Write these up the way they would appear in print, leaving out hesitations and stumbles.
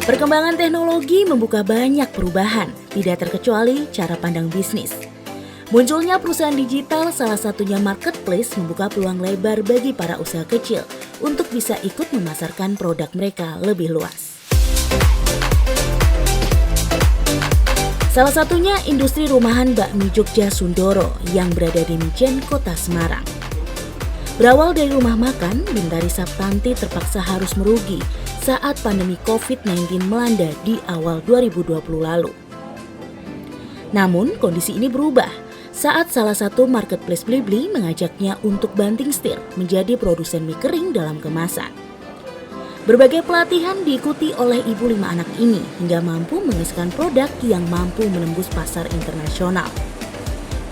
Perkembangan teknologi membuka banyak perubahan, tidak terkecuali cara pandang bisnis. Munculnya perusahaan digital, salah satunya marketplace, membuka peluang lebar bagi para usaha kecil untuk bisa ikut memasarkan produk mereka lebih luas. Salah satunya industri rumahan bakmi Jogja Sundoro yang berada di Mijen, Kota Semarang. Berawal dari rumah makan, Bintari Saptanti terpaksa harus merugi saat pandemi COVID-19 melanda di awal 2020 lalu. Namun, kondisi ini berubah saat salah satu marketplace Blibli mengajaknya untuk banting setir menjadi produsen mie kering dalam kemasan. Berbagai pelatihan diikuti oleh ibu 5 anak ini hingga mampu menghasilkan produk yang mampu menembus pasar internasional.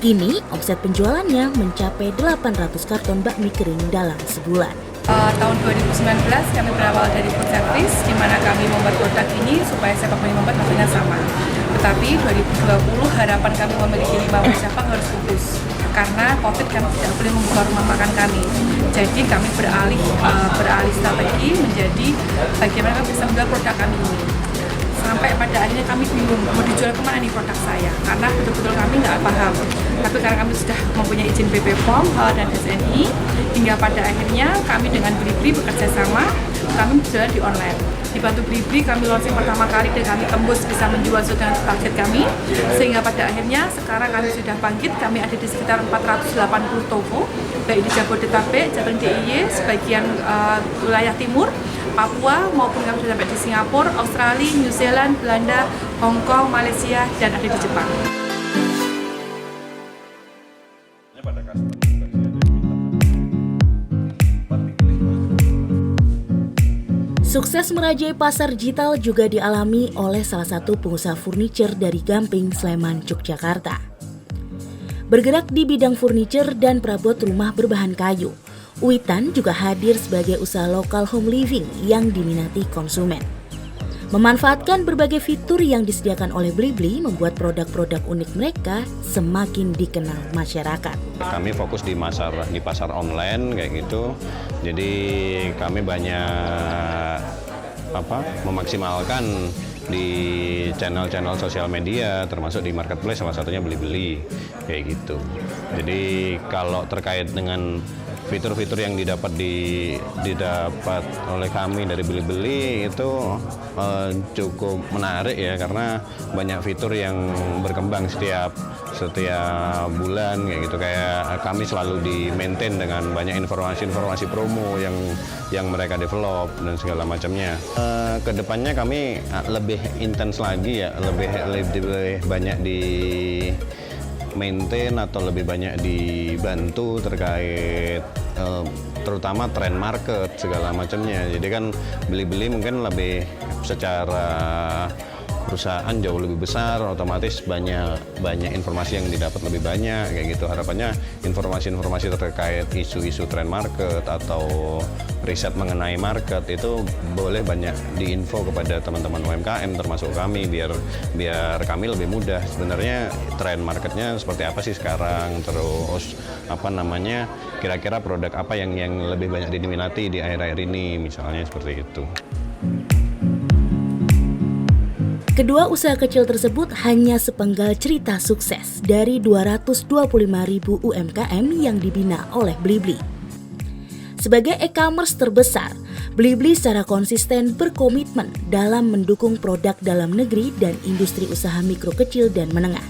Kini, omset penjualannya mencapai 800 karton bakmi kering dalam sebulan. Tahun 2019 kami berawal dari food service, di mana kami membuat produk ini supaya siapa pun membuat hasilnya sama. Tetapi 2020 harapan kami memiliki 15 cabang harus putus karena COVID kami tidak boleh membuka rumah makan kami. Jadi kami beralih strategi menjadi bagaimana kami bisa menjual produk kami ini. Sampai pada akhirnya kami bingung mau dijual kemana nih produk saya, karena betul-betul kami nggak paham. Tapi karena kami sudah mempunyai izin BP POM, HAL dan SNI, hingga pada akhirnya kami dengan Blibli bekerja sama, kami berjualan di online. Dibantu Blibli kami launching pertama kali dan kami tembus bisa menjual dengan target kami, sehingga pada akhirnya sekarang kami sudah bangkit, kami ada di sekitar 480 toko, baik di Jabodetabek, Jateng DIY, sebagian wilayah timur, Papua, maupun kami sudah sampai di Singapura, Australia, New Zealand, Belanda, Hong Kong, Malaysia, dan ada di Jepang. Sukses merajai pasar digital juga dialami oleh salah satu pengusaha furniture dari Gamping, Sleman, Yogyakarta. Bergerak di bidang furniture dan perabot rumah berbahan kayu, Uitan juga hadir sebagai usaha lokal home living yang diminati konsumen. Memanfaatkan berbagai fitur yang disediakan oleh Blibli membuat produk-produk unik mereka semakin dikenal masyarakat. Kami fokus di pasar online kayak gitu. Jadi kami banyak memaksimalkan di channel-channel sosial media, termasuk di marketplace, salah satunya Blibli kayak gitu. Jadi kalau terkait dengan fitur-fitur yang didapat oleh kami dari Blibli itu cukup menarik ya, karena banyak fitur yang berkembang setiap bulan kayak gitu. Kayak kami selalu di-maintain dengan banyak informasi promo yang mereka develop dan segala macamnya. Kedepannya kami lebih intens lagi ya, lebih banyak di maintain atau lebih banyak dibantu terkait terutama trend market segala macamnya. Jadi kan Blibli mungkin lebih secara perusahaan jauh lebih besar, otomatis banyak informasi yang didapat lebih banyak kayak gitu. Harapannya informasi-informasi terkait isu-isu trend market atau riset mengenai market itu boleh banyak diinfo kepada teman-teman UMKM termasuk kami, biar kami lebih mudah sebenarnya trend marketnya seperti apa sih sekarang, terus kira-kira produk apa yang lebih banyak diminati di akhir-akhir ini, misalnya seperti itu. Kedua usaha kecil tersebut hanya sepenggal cerita sukses dari 225.000 UMKM yang dibina oleh Blibli. Sebagai e-commerce terbesar, Blibli secara konsisten berkomitmen dalam mendukung produk dalam negeri dan industri usaha mikro kecil dan menengah.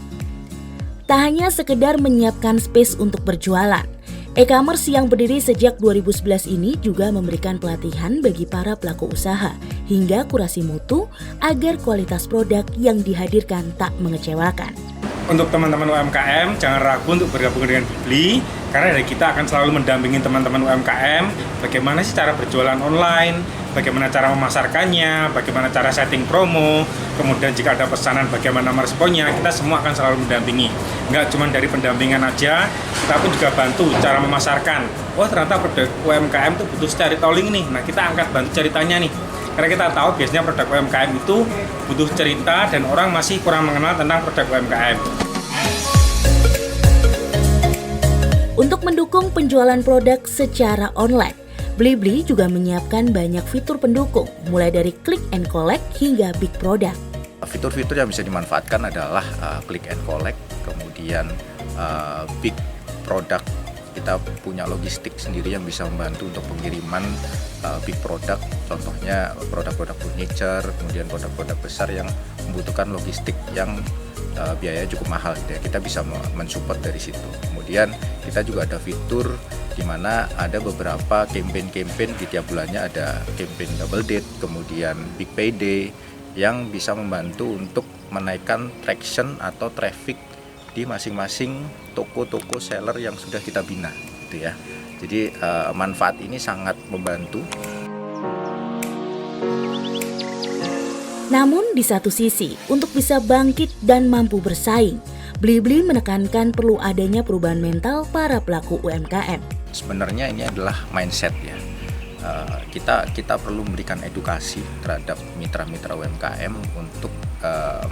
Tak hanya sekedar menyiapkan space untuk berjualan, e-commerce yang berdiri sejak 2011 ini juga memberikan pelatihan bagi para pelaku usaha hingga kurasi mutu agar kualitas produk yang dihadirkan tak mengecewakan. Untuk teman-teman UMKM, jangan ragu untuk bergabung dengan Blibli, karena dari kita akan selalu mendampingi teman-teman UMKM bagaimana sih cara berjualan online, bagaimana cara memasarkannya, bagaimana cara setting promo, kemudian jika ada pesanan bagaimana meresponnya, kita semua akan selalu mendampingi. Nggak cuma dari pendampingan aja, kita pun juga bantu cara memasarkan. Oh ternyata produk UMKM itu butuh storytelling nih, nah kita angkat bantu ceritanya nih. Karena kita tahu biasanya produk UMKM itu butuh cerita dan orang masih kurang mengenal tentang produk UMKM. Untuk mendukung penjualan produk secara online, Blibli juga menyiapkan banyak fitur pendukung, mulai dari click and collect hingga big product. Fitur-fitur yang bisa dimanfaatkan adalah click and collect, kemudian big product. Kita punya logistik sendiri yang bisa membantu untuk pengiriman big product, contohnya produk-produk furniture, kemudian produk-produk besar yang membutuhkan logistik yang biayanya cukup mahal gitu ya. Kita bisa mensupport dari situ. Kemudian kita juga ada fitur di mana ada beberapa campaign di tiap bulannya, ada campaign double date, kemudian big payday yang bisa membantu untuk menaikkan traction atau traffic di masing-masing toko-toko seller yang sudah kita bina gitu ya. Jadi manfaat ini sangat membantu. Namun di satu sisi, untuk bisa bangkit dan mampu bersaing, Blibli menekankan perlu adanya perubahan mental para pelaku UMKM. Sebenarnya ini adalah mindset ya. Kita perlu memberikan edukasi terhadap mitra-mitra UMKM untuk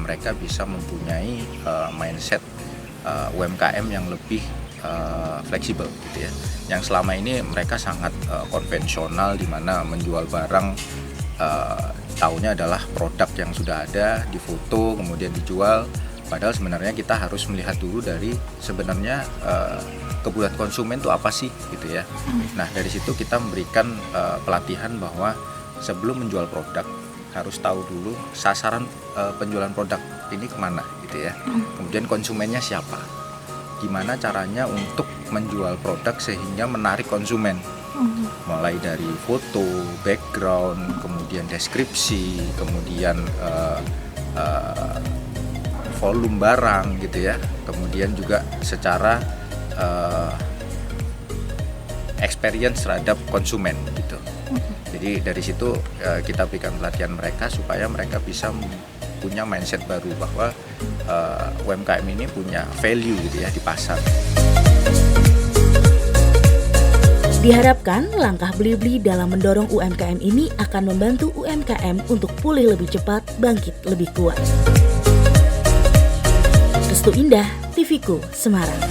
mereka bisa mempunyai mindset UMKM yang lebih fleksibel gitu ya. Yang selama ini mereka sangat konvensional, di mana menjual barang taunya adalah produk yang sudah ada, difoto kemudian dijual. Padahal sebenarnya kita harus melihat dulu dari sebenarnya kebutuhan konsumen itu apa sih gitu ya. Nah dari situ kita memberikan pelatihan bahwa sebelum menjual produk harus tahu dulu sasaran penjualan produk ini kemana gitu ya. Kemudian konsumennya siapa, gimana caranya untuk menjual produk sehingga menarik konsumen. Mulai dari foto, background, kemudian deskripsi, kemudian volume barang gitu ya. Kemudian juga secara experience terhadap konsumen gitu. Jadi dari situ kita berikan pelatihan mereka supaya mereka bisa punya mindset baru bahwa UMKM ini punya value gitu ya di pasar. Diharapkan langkah Blibli dalam mendorong UMKM ini akan membantu UMKM untuk pulih lebih cepat, bangkit lebih kuat. Restu Indah, TVku, Semarang.